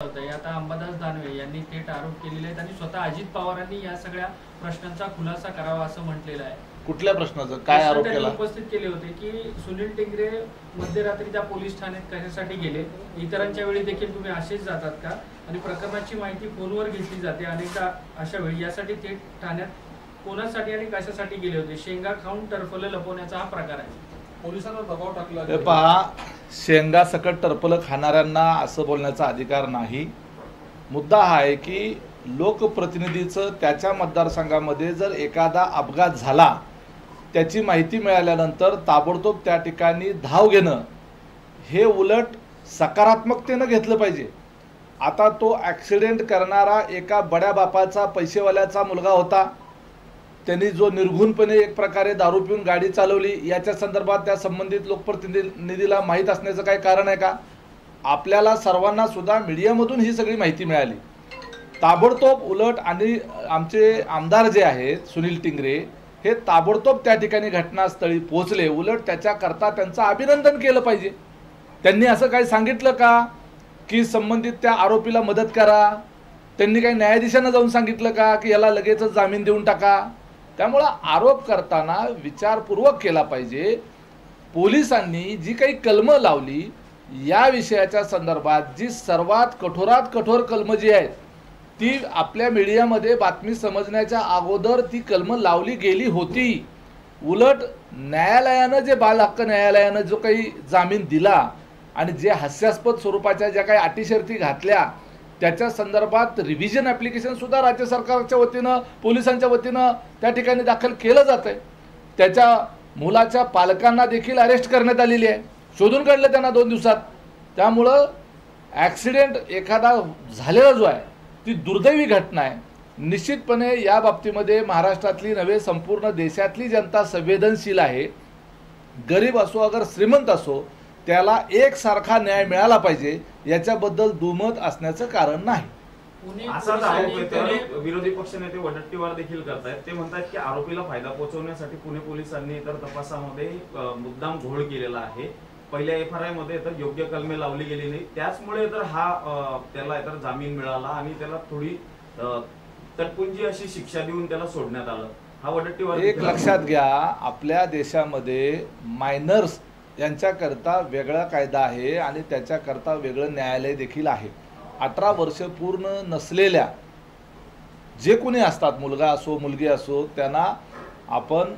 आता अंबादास दानवे यांनी थेट आरोप केलेले आहेत आणि स्वतः अजित पवारांनी या सगळ्या प्रश्नांचा खुलासा करावा असं म्हटलेलं आहे। कुठल्या प्रश्नाचा काय आरोप केला? उपस्थित केले होते की सुनील टिंगरे मध्यरात्री त्या पोलीस ठाण्यात कशासाठी गेले, इतरांच्या वेळी देखील तुम्ही असेच जातात का आणि प्रकरणाची माहिती फोनवर घेतली जाते अनेकदा अशा वेळी, यासाठी थेट ठाण्यात कोणासाठी आणि कशासाठी गेले होते? शेंगा खाऊन टरफलं लपवण्याचा हा प्रकार आहे। पोलिसांवर दबाव टाकला। हे पहा, शेंगा सकट टरफलं खाणाऱ्यांना असं बोलण्याचा अधिकार नाही। मुद्दा हा आहे की लोकप्रतिनिधीचं त्याच्या मतदारसंघामध्ये जर एखादा अपघात झाला, त्याची माहिती मिळाल्यानंतर ताबडतोब त्या ठिकाणी धाव घेणं हे उलट सकारात्मकतेनं घेतलं पाहिजे। आता तो ॲक्सिडेंट करणारा एका बड्या बापाचा पैसेवाल्याचा मुलगा होता, त्यांनी जो निर्घुणपणे एक प्रकारे दारू पिऊन गाडी चालवली, याच्या संदर्भात त्या संबंधित लोकप्रतिनिधीला माहीत असण्याचं काही कारण आहे का? आपल्याला सर्वांना सुद्धा मीडियामधून ही सगळी माहिती मिळाली ताबडतोब। उलट आणि आमचे आमदार जे आहेत सुनील टिंगरे हे ताबडतोब त्या ठिकाणी घटनास्थळी पोहोचले। उलट त्याच्याकरता त्यांचं अभिनंदन केलं पाहिजे। त्यांनी असं काही सांगितलं का की संबंधित त्या आरोपीला मदत करा? त्यांनी काही न्यायाधीशांना जाऊन सांगितलं का की याला लगेचच जामीन देऊन टाका? त्यामुळे आरोप करताना विचारपूर्वक केला पाहिजे। पोलिसांनी जी काही कलमं लावली या विषयाच्या संदर्भात जी सर्वात कठोरात कठोर कलमं जी आहेत ती आपल्या मीडियामध्ये बातमी समजण्याच्या अगोदर ती कलमं लावली गेली होती। उलट न्यायालयानं जे बाल हक्क न्यायालयानं जो काही जामीन दिला आणि जे हास्यास्पद स्वरूपाच्या ज्या काही अटी शर्ती घातल्या त्याच्या संदर्भात रिव्हिजन ॲप्लिकेशन सुद्धा राज्य सरकारच्या वतीनं पोलिसांच्या वतीनं त्या ठिकाणी दाखल केलं जातं आहे। त्याच्या मुलाच्या पालकांना देखील अरेस्ट करण्यात आलेली आहे, शोधून काढलं त्यांना 2 दिवसात। त्यामुळं ॲक्सिडेंट एखादा झालेला जो आहे ती दुर्दैवी घटना आहे। निश्चितपणे या बाबतीमध्ये महाराष्ट्रातली नव्हे संपूर्ण देशातली जनता संवेदनशील आहे। गरीब असो अगर श्रीमंत असो त्याला एकसारखा न्याय मिळाला पाहिजे, याच्याबद्दल दुमत असण्याचं कारण नाही। असाच आरोप विरोधी पक्षनेते वडट्टीवार देखील करतायत। ते म्हणतात की आरोपीला फायदा पोहोचवण्यासाठी पुणे पोलिसांनी तर तपासामध्ये मुद्दाम घोळ केलेला आहे। पहिल्या FRI मध्ये तर योग्य कलमे लावली गेली नाही, त्याचमुळे तर हा त्याला तर जामीन मिळाला आणि त्याला थोडी तटपुंजी अशी शिक्षा देऊन त्याला सोडण्यात आलं। हा वडट्टीवार एक लक्षात घ्या, आपल्या देशामध्ये मायनर्स यांच्याकरता वेगळा कायदा आहे आणि त्याच्याकरता वेगळं न्यायालय देखील आहे। 18 वर्ष पूर्ण नसलेल्या जे कोणी असतात, मुलगा असो मुलगी असो, त्यांना आपण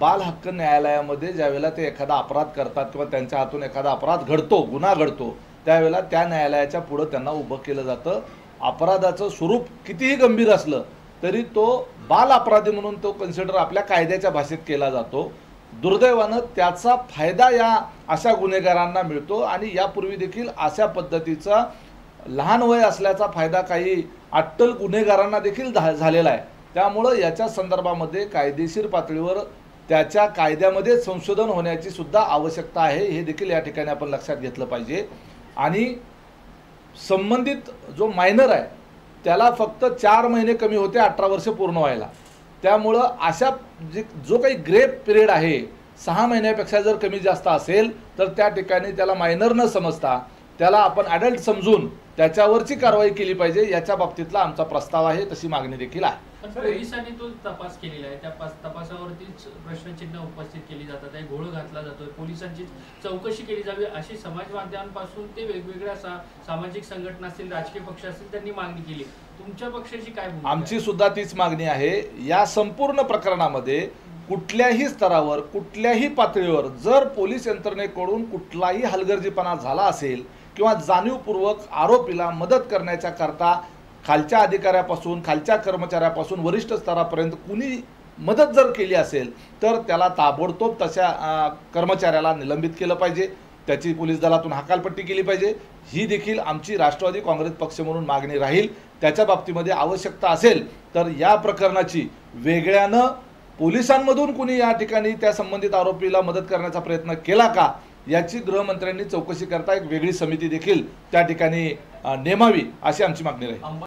बाल हक्क न्यायालयामध्ये ज्यावेळेला ते एखादा अपराध करतात किंवा त्यांच्या हातून एखादा अपराध घडतो, गुन्हा घडतो, त्यावेळेला त्या न्यायालयाच्या पुढं त्यांना उभं केलं जातं। अपराधाचं स्वरूप कितीही गंभीर असलं तरी तो बाल अपराधी म्हणून तो कन्सिडर आपल्या कायद्याच्या भाषेत केला जातो। दुर्दैवानं त्याचा फायदा या अशा गुन्हेगारांना मिळतो आणि यापूर्वी देखील अशा पद्धतीचा लहान वय असल्याचा फायदा काही अट्टल गुन्हेगारांना देखील झालेला आहे। त्यामुळं याच्या संदर्भामध्ये कायदेशीर पातळीवर त्याच्या कायद्यामध्ये संशोधन होण्याची सुद्धा आवश्यकता आहे, हे देखील या ठिकाणी आपण लक्षात घेतलं पाहिजे। आणि संबंधित जो मायनर आहे त्याला फक्त 4 महिने कमी होते 18 वर्ष पूर्ण व्हायला। त्यामुळं अशा जो काही ग्रे पिरियड आहे 6 महिन्यापेक्षा जर कमी जास्त असेल तर त्या ठिकाणी त्याला मायनर न समजता त्याला आपण ॲडल्ट समजून त्याच्यावरची कारवाई केली पाहिजे, याच्या बाबतीतला आमचा प्रस्ताव आहे, तशी मागणी देखील आहे। पण पोलिसांनी तो तपास केलेला आहे, त्या तपासावरतीच प्रश्नचिन्ह उपस्थित केली जातात, आहे घोळ घातला जातोय, पोलिसांची चौकशी केली जावी अशी समाज माध्यमांपासून ते वेगवेगळ्या सामाजिक संघटना असतील, राजकीय पक्ष असतील, त्यांनी मागणी केली। तुमच्या पक्षाची काय भूमिका? आमची सुद्धा तीच मागणी आहे। या संपूर्ण प्रकरणामध्ये कुठल्याही स्तरावर कुठल्याही पातळीवर जर पोलीस यंत्रणेकडून कुठलाही हलगर्जीपणा झाला असेल किंवा जाणीवपूर्वक आरोपीला मदत करण्याच्या करता खालच्या अधिकाऱ्यापासून खालच्या कर्मचाऱ्यापासून वरिष्ठ स्तरापर्यंत कुणी मदत जर केली असेल तर त्याला ताबडतोब तशा कर्मचाऱ्याला निलंबित केलं पाहिजे, त्याची पोलीस दलातून हकालपट्टी केली पाहिजे। ही देखील आमची राष्ट्रवादी काँग्रेस पक्ष म्हणून मागणी राहील। त्याच्या बाबतीमध्ये आवश्यकता असेल तर या प्रकरणाची वेगळ्यानं पोलिसांमधून कुणी या ठिकाणी त्या संबंधित आरोपीला मदत करण्याचा प्रयत्न केला का याची गृहमंत्र्यांनी चौकशी करता एक वेगळी समिती देखील त्या ठिकाणी नेमावी अशी आमची मागणी राहील।